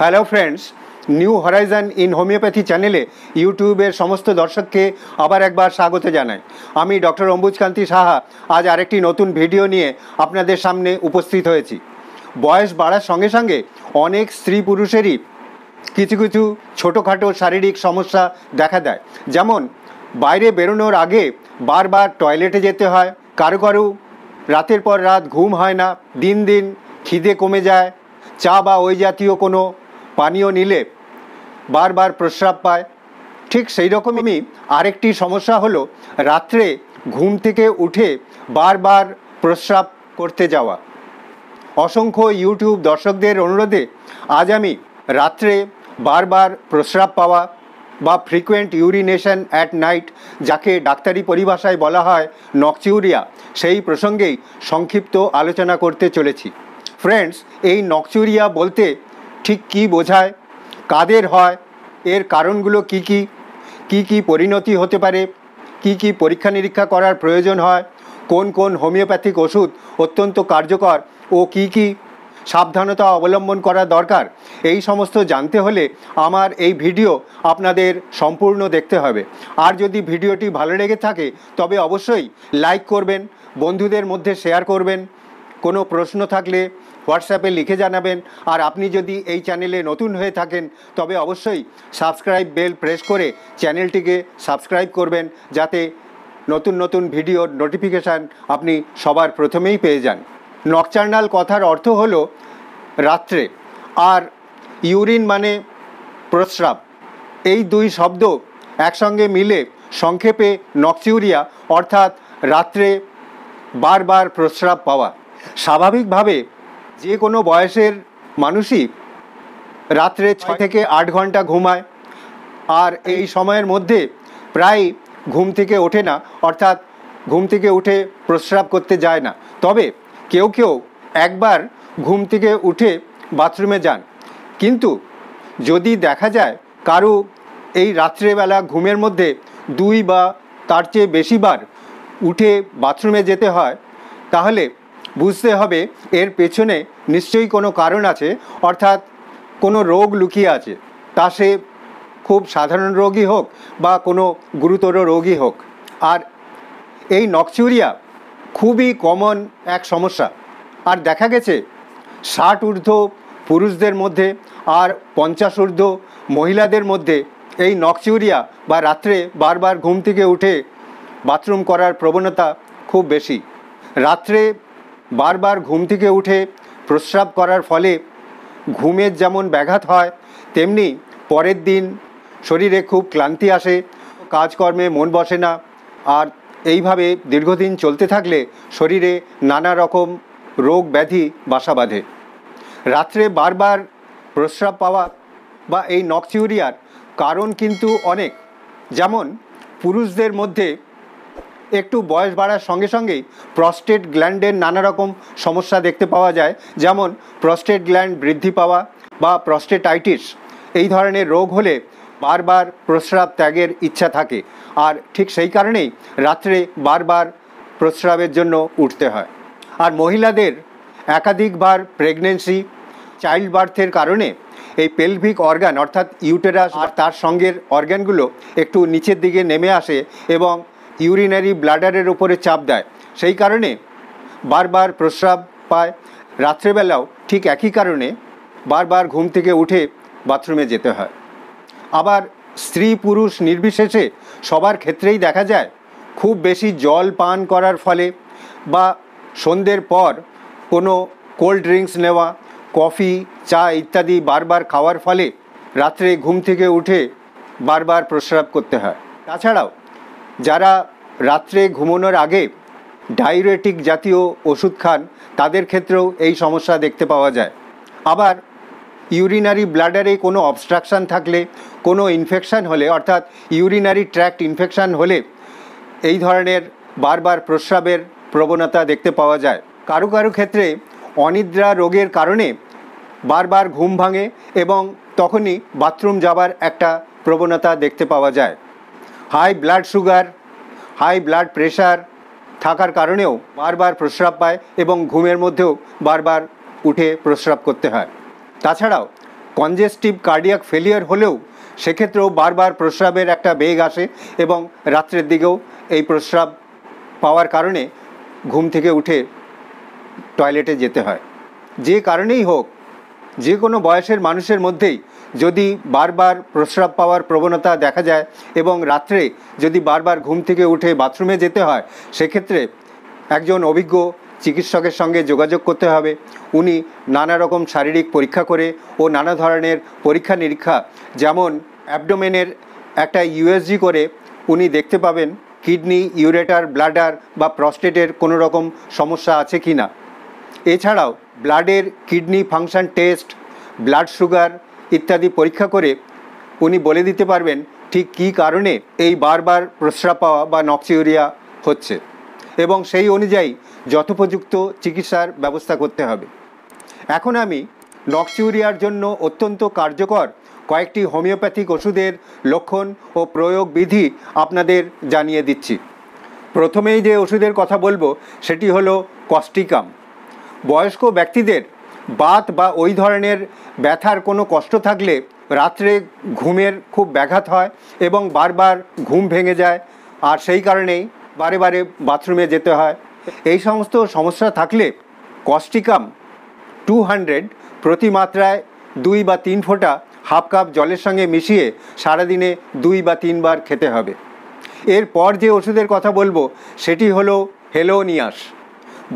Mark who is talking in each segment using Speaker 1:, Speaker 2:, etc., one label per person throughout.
Speaker 1: Hello friends, new Horizon in homeopathy চ্যানেলে ইউটিউবের সমস্ত দর্শককে আবার একবার স্বাগত জানাই। আমি ডক্টর অম্বুজকান্তি সাহা আজ আরেকটি নতুন ভিডিও নিয়ে আপনাদের সামনে উপস্থিত হয়েছি। বয়স বাড়ার সঙ্গে সঙ্গে অনেক স্ত্রী পুরুষেরই কিছু কিছু ছোটোখাটো শারীরিক সমস্যা দেখা দেয়। যেমন বাইরে বেরোনোর আগে বারবার টয়লেটে যেতে হয়, কারো কারো রাতের পর রাত ঘুম হয় না, দিন দিন খিদে কমে যায়, চা বা ওই জাতীয় কোনো পানীয় নিলে বারবার প্রস্রাব পায়। ঠিক সেই রকমই আরেকটি সমস্যা হলো রাত্রে ঘুম থেকে উঠে বারবার প্রস্রাব করতে যাওয়া। অসংখ্য ইউটিউব দর্শকদের অনুরোধে আজ আমি রাত্রে বারবার প্রস্রাব পাওয়া বা ফ্রিকুয়েন্ট ইউরিনেশন অ্যাট নাইট, যাকে ডাক্তারি পরিভাষায় বলা হয় নকচিউরিয়া, সেই প্রসঙ্গেই সংক্ষিপ্ত আলোচনা করতে চলেছি। ফ্রেন্ডস, এই নকচিউরিয়া বলতে ঠিক কী বোঝায়, কাদের হয়, এর কারণগুলো কী কী পরিণতি হতে পারে, কী পরীক্ষা নিরীক্ষা করার প্রয়োজন হয়, কোন কোন হোমিওপ্যাথিক ওষুধ অত্যন্ত কার্যকর ও কী সাবধানতা অবলম্বন করা দরকার, এই সমস্ত জানতে হলে আমার এই ভিডিও আপনাদের সম্পূর্ণ দেখতে হবে। আর যদি ভিডিওটি ভালো লেগে থাকে তবে অবশ্যই লাইক করবেন, বন্ধুদের মধ্যে শেয়ার করবেন, কোনো প্রশ্ন থাকলে হোয়াটসঅ্যাপে লিখে জানাবেন। আর আপনি যদি এই চ্যানেলে নতুন হয়ে থাকেন তবে অবশ্যই সাবস্ক্রাইব বেল প্রেস করে চ্যানেলটিকে সাবস্ক্রাইব করবেন, যাতে নতুন নতুন ভিডিওর নোটিফিকেশান আপনি সবার প্রথমেই পেয়ে যান। নকচার্নাল কথার অর্থ হলো রাত্রে, আর ইউরিন মানে প্রস্রাব। এই দুই শব্দ একসঙ্গে মিলে সংক্ষেপে নকচিউরিয়া অর্থাৎ রাত্রে বারবার প্রস্রাব পাওয়া। স্বাভাবিকভাবে যে কোনো বয়সের মানুষই রাত্রে 6 থেকে 8 ঘন্টা ঘুমায়, আর এই সময়ের মধ্যে প্রায় ঘুম থেকে ওঠে না, অর্থাৎ ঘুম থেকে উঠে প্রস্রাব করতে যায় না। তবে কেউ কেউ একবার ঘুম থেকে উঠে বাথরুমে যান, কিন্তু যদি দেখা যায় কারো এই রাত্রেবেলা ঘুমের মধ্যে 2 বা তার চেয়ে বেশিবার উঠে বাথরুমে যেতে হয়, তাহলে বুঝতে হবে এর পেছনে নিশ্চয়ই কোনো কারণ আছে, অর্থাৎ কোনো রোগ লুকিয়ে আছে, তা সে খুব সাধারণ রোগই হোক বা কোনো গুরুতর রোগই হোক। আর এই নকচিউরিয়া খুবই কমন এক সমস্যা, আর দেখা গেছে 60 ঊর্ধ্ব পুরুষদের মধ্যে আর 50 ঊর্ধ্ব মহিলাদের মধ্যে এই নকচিউরিয়া বা রাত্রে বারবার ঘুম থেকে উঠে বাথরুম করার প্রবণতা খুব বেশি। রাত্রে বারবার ঘুম থেকে উঠে প্রস্রাব করার ফলে ঘুমের যেমন ব্যাঘাত হয়, তেমনি পরের দিন শরীরে খুব ক্লান্তি আসে, কাজকর্মে মন বসে না, আর এইভাবে দীর্ঘদিন চলতে থাকলে শরীরে নানা রকম রোগ ব্যাধি বাসা বাঁধে। রাত্রে বারবার প্রস্রাব পাওয়া বা এই নকচিউরিয়ার কারণ কিন্তু অনেক। যেমন পুরুষদের মধ্যে একটু বয়স বাড়ার সঙ্গে সঙ্গেই প্রস্টেট গ্ল্যান্ডের নানা রকম সমস্যা দেখতে পাওয়া যায়, যেমন প্রস্টেট গ্ল্যান্ড বৃদ্ধি পাওয়া বা প্রস্টেটাইটিস। এই ধরনের রোগ হলে বারবার প্রস্রাব ত্যাগের ইচ্ছা থাকে, আর ঠিক সেই কারণেই রাত্রে বারবার প্রস্রাবের জন্য উঠতে হয়। আর মহিলাদের একাধিকবার প্রেগনেন্সি, চাইল্ড বার্থের কারণে এই পেলভিক অর্গান অর্থাৎ ইউটেরাস আর তার সঙ্গের অর্গানগুলো একটু নিচের দিকে নেমে আসে এবং ইউরিনারি ব্লাডারের উপরে চাপ দেয়, সেই কারণে বারবার প্রস্রাব পায়। রাত্রেবেলাও ঠিক একই কারণে বারবার ঘুম থেকে উঠে বাথরুমে যেতে হয়। আবার স্ত্রী পুরুষ নির্বিশেষে সবার ক্ষেত্রেই দেখা যায় খুব বেশি জল পান করার ফলে বা সন্ধ্যের পর কোনো কোল্ড ড্রিঙ্কস নেওয়া, কফি, চা ইত্যাদি বারবার খাওয়ার ফলে রাত্রে ঘুম থেকে উঠে বারবার প্রস্রাব করতে হয়। তাছাড়াও যারা রাত্রে ঘুমানোর আগে ডায়ুরেটিক জাতীয় ওষুধ খান, তাদের ক্ষেত্রেও এই সমস্যা দেখতে পাওয়া যায়। আবার ইউরিনারি ব্লাডারে কোনো অবস্ট্রাকশান থাকলে, কোনো ইনফেকশান হলে, অর্থাৎ ইউরিনারি ট্র্যাক্ট ইনফেকশান হলে এই ধরনের বারবার প্রস্রাবের প্রবণতা দেখতে পাওয়া যায়। কারো কারো ক্ষেত্রে অনিদ্রা রোগের কারণে বারবার ঘুম ভাঙে এবং তখনই বাথরুম যাবার একটা প্রবণতা দেখতে পাওয়া যায়। High blood sugar, high blood pressure থাকার কারণেও বারবার প্রস্রাব পায় এবং ঘুমের মধ্যেও বারবার উঠে প্রস্রাব করতে হয়। তাছাড়াও কনজেস্টিভ কার্ডিয়াক ফেলিয়ার হলেও সেক্ষেত্রেও বারবার প্রস্রাবের একটা বেগ আসে এবং রাত্রের দিকেও এই প্রস্রাব পাওয়ার কারণে ঘুম থেকে উঠে টয়লেটে যেতে হয়। যে কারণেই হোক, যে কোনো বয়সের মানুষের মধ্যেই যদি বারবার প্রস্রাব পাওয়ার প্রবণতা দেখা যায় এবং রাত্রে যদি বারবার ঘুম থেকে উঠে বাথরুমে যেতে হয়, সেক্ষেত্রে একজন অভিজ্ঞ চিকিৎসকের সঙ্গে যোগাযোগ করতে হবে। উনি নানা রকম শারীরিক পরীক্ষা করে ও নানা ধরনের পরীক্ষা নিরীক্ষা, যেমন অ্যাবডোমেনের একটা ইউএসজি করে উনি দেখতে পাবেন কিডনি, ইউরেটার, ব্লাডার বা প্রস্টেটের কোনো রকম সমস্যা আছে কি না। এছাড়াও ব্লাডের kidney function test, blood sugar ইত্যাদি পরীক্ষা করে উনি বলে দিতে পারবেন ঠিক কী কারণে এই বারবার প্রস্রাব পাওয়া বা নক্সিউরিয়া হচ্ছে এবং সেই অনুযায়ী যথোপযুক্ত চিকিৎসার ব্যবস্থা করতে হবে। এখন আমি নক্সিউরিয়ার জন্য অত্যন্ত কার্যকর কয়েকটি হোমিওপ্যাথিক ওষুধের লক্ষণ ও প্রয়োগ বিধি আপনাদের জানিয়ে দিচ্ছি। প্রথমেই যে ওষুধের কথা বলবো সেটি হলো কস্টিকাম। বয়স্ক ব্যক্তিদের বাত বা ওই ধরনের ব্যথার কোনো কষ্ট থাকলে রাত্রে ঘুমের খুব ব্যাঘাত হয় এবং বারবার ঘুম ভেঙে যায়, আর সেই কারণেই বারে বারে বাথরুমে যেতে হয়। এই সমস্ত সমস্যা থাকলে কস্টিকাম 200 প্রতি মাত্রায় 2 বা 3 ফোঁটা হাফ কাপ জলের সঙ্গে মিশিয়ে সারাদিনে 2 বা 3 বার খেতে হবে। এরপর যে ওষুধের কথা বলবো সেটি হলো হেলোনিয়াস।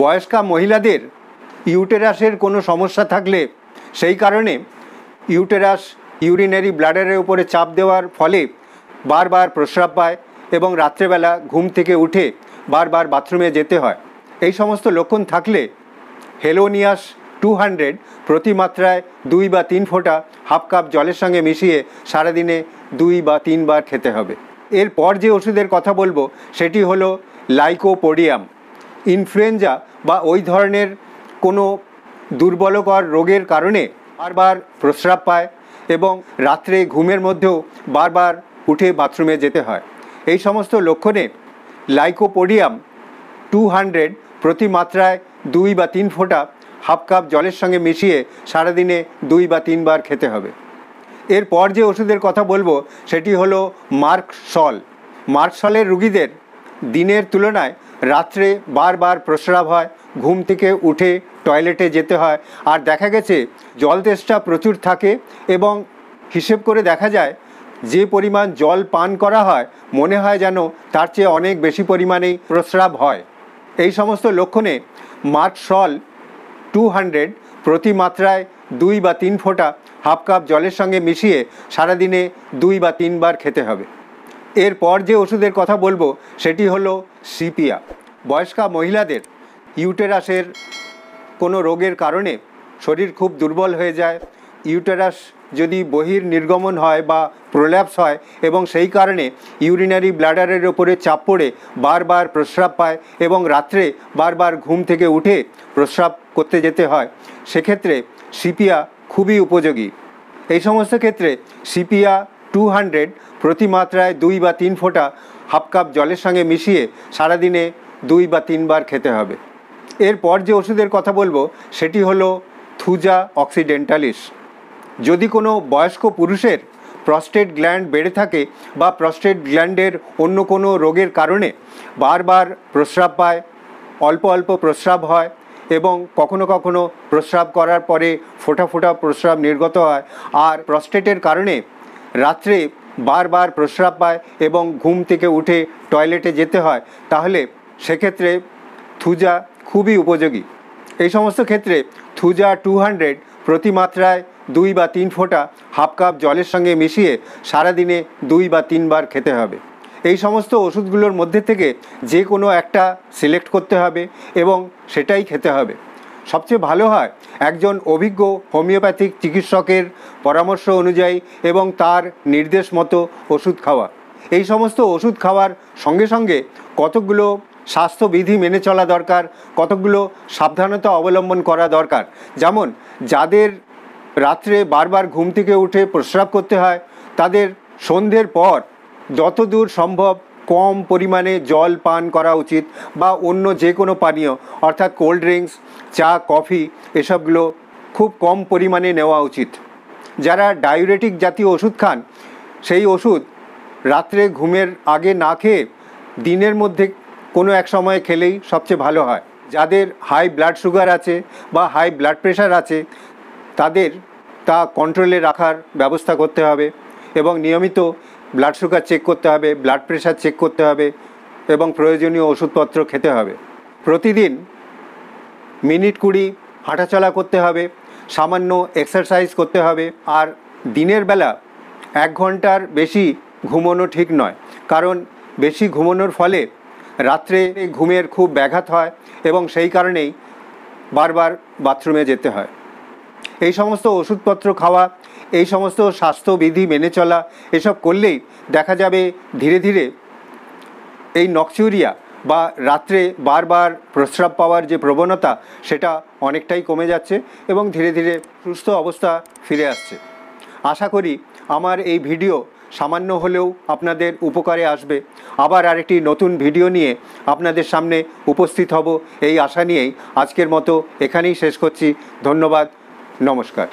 Speaker 1: বয়স্কা মহিলাদের ইউটেরাসের কোনো সমস্যা থাকলে, সেই কারণে ইউটেরাস ইউরিনারি ব্লাডারের উপরে চাপ দেওয়ার ফলে বারবার প্রস্রাব পায় এবং রাত্রেবেলা ঘুম থেকে উঠে বারবার বাথরুমে যেতে হয়, এই সমস্ত লক্ষণ থাকলে হেলোনিয়াস 200 প্রতি মাত্রায় 2 বা 3 ফোঁটা হাফ কাপ জলের সঙ্গে মিশিয়ে সারাদিনে 2 বা 3 বার খেতে হবে। এরপর যে ওষুধের কথা বলবো সেটি হলো লাইকোপোডিয়াম। ইনফ্লুয়েঞ্জা বা ওই ধরনের কোনো দুর্বলকর রোগের কারণে বারবার প্রস্রাব পায় এবং রাত্রে ঘুমের মধ্যেও বারবার উঠে বাথরুমে যেতে হয়, এই সমস্ত লক্ষণে লাইকোপোডিয়াম 200 প্রতি মাত্রায় 2 বা 3 ফোঁটা হাফ কাপ জলের সঙ্গে মিশিয়ে সারাদিনে 2 বা 3 বার খেতে হবে। এরপর যে ওষুধের কথা বলবো সেটি হলো মার্কসল। মার্কসলের রুগীদের দিনের তুলনায় রাত্রে বারবার প্রস্রাব হয়, ঘুম থেকে উঠে টয়লেটে যেতে হয়, আর দেখা গেছে জল তেষ্টা প্রচুর থাকে এবং হিসেব করে দেখা যায় যে পরিমাণ জল পান করা হয় মনে হয় যেন তার চেয়ে অনেক বেশি পরিমাণেই প্রস্রাব হয়। এই সমস্ত লক্ষণে মার্কসল 200 প্রতি মাত্রায় 2 বা 3 ফোঁটা হাফ কাপ জলের সঙ্গে মিশিয়ে সারাদিনে 2 বা 3 বার খেতে হবে। এরপর যে ওষুধের কথা বলবো সেটি হলো সিপিয়া। বয়স্কা মহিলাদের ইউটেরাসের কোনো রোগের কারণে শরীর খুব দুর্বল হয়ে যায়, ইউটেরাস যদি বহির নির্গমন হয় বা প্রোল্যাপস হয় এবং সেই কারণে ইউরিনারি ব্লাডারের ওপরে চাপ পড়ে বারবার প্রস্রাব পায় এবং রাত্রে বারবার ঘুম থেকে উঠে প্রস্রাব করতে যেতে হয়, সেক্ষেত্রে সিপিয়া খুবই উপযোগী। এই সমস্ত ক্ষেত্রে সিপিয়া 200 প্রতি মাত্রায় 2 বা 3 ফোঁটা হাফ কাপ জলের সঙ্গে মিশিয়ে সারাদিনে 2 বা 3 বার খেতে হবে। এরপর যে ওষুধের কথা বলবো সেটি হলো থুজা অক্সিডেন্টালিস। যদি কোনো বয়স্ক পুরুষের প্রস্টেট গ্ল্যান্ড বেড়ে থাকে বা প্রস্টেট গ্ল্যান্ডের অন্য কোনো রোগের কারণে বারবার প্রস্রাব পায়, অল্প অল্প প্রস্রাব হয় এবং কখনো কখনো প্রস্রাব করার পরে ফোঁটা ফোঁটা প্রস্রাব নির্গত হয়, আর প্রস্টেটের কারণে রাত্রে বারবার প্রস্রাব পায় এবং ঘুম থেকে উঠে টয়লেটে যেতে হয়, তাহলে সেক্ষেত্রে থুজা খুবই উপযোগী। এই সমস্ত ক্ষেত্রে থুজা 200 প্রতি মাত্রায় 2 বা 3 ফোঁটা হাফ কাপ জলের সঙ্গে মিশিয়ে সারাদিনে 2 বা 3 বার খেতে হবে। এই সমস্ত ওষুধগুলোর মধ্যে থেকে যে কোনো একটা সিলেক্ট করতে হবে এবং সেটাই খেতে হবে। সবচেয়ে ভালো হয় একজন অভিজ্ঞ হোমিওপ্যাথিক চিকিৎসকের পরামর্শ অনুযায়ী এবং তার নির্দেশ মতো ওষুধ খাওয়া। এই সমস্ত ওষুধ খাওয়ার সঙ্গে সঙ্গে কতকগুলো স্বাস্থ্যবিধি মেনে চলা দরকার, কতকগুলো সাবধানতা অবলম্বন করা দরকার। যেমন যাদের রাত্রে বারবার ঘুম থেকে উঠে প্রস্রাব করতে হয় তাদের সন্ধ্যের পর যতদূর সম্ভব কম পরিমাণে জল পান করা উচিত বা অন্য যে কোনো পানীয় অর্থাৎ কোল্ড ড্রিঙ্কস, চা, কফি এসবগুলো খুব কম পরিমাণে নেওয়া উচিত। যারা ডায়ুরেটিক জাতীয় ওষুধ খান সেই ওষুধ রাত্রে ঘুমের আগে না খেয়ে দিনের মধ্যে কোনো এক সময় খেলেই সবচেয়ে ভালো হয়। যাদের হাই ব্লাড সুগার আছে বা হাই ব্লাড প্রেশার আছে তাদের তা কন্ট্রোলে রাখার ব্যবস্থা করতে হবে এবং নিয়মিত ব্লাড সুগার চেক করতে হবে, ব্লাড প্রেশার চেক করতে হবে এবং প্রয়োজনীয় ওষুধপত্র খেতে হবে। প্রতিদিন মিনিট 20 হাঁটাচলা করতে হবে, সামান্য এক্সারসাইজ করতে হবে। আর দিনের বেলা 1 ঘন্টার বেশি ঘুমোনো ঠিক নয়, কারণ বেশি ঘুমোনোর ফলে রাত্রে ঘুমের খুব ব্যাঘাত হয় এবং সেই কারণেই বারবার বাথরুমে যেতে হয়। এই সমস্ত ওষুধপত্র খাওয়া, এই সমস্ত স্বাস্থ্যবিধি মেনে চলা, এসব করলেই দেখা যাবে ধীরে ধীরে এই নকচিউরিয়া বা রাত্রে বারবার প্রস্রাব পাওয়ার যে প্রবণতা সেটা অনেকটাই কমে যাচ্ছে এবং ধীরে ধীরে সুস্থ অবস্থা ফিরে আসছে। আশা করি আমার এই ভিডিও সামান্য হলেও আপনাদের উপকারে আসবে। আবার আরেকটি নতুন ভিডিও নিয়ে আপনাদের সামনে উপস্থিত হব এই আশা নিয়েই আজকের মতো এখানেই শেষ করছি। ধন্যবাদ, নমস্কার।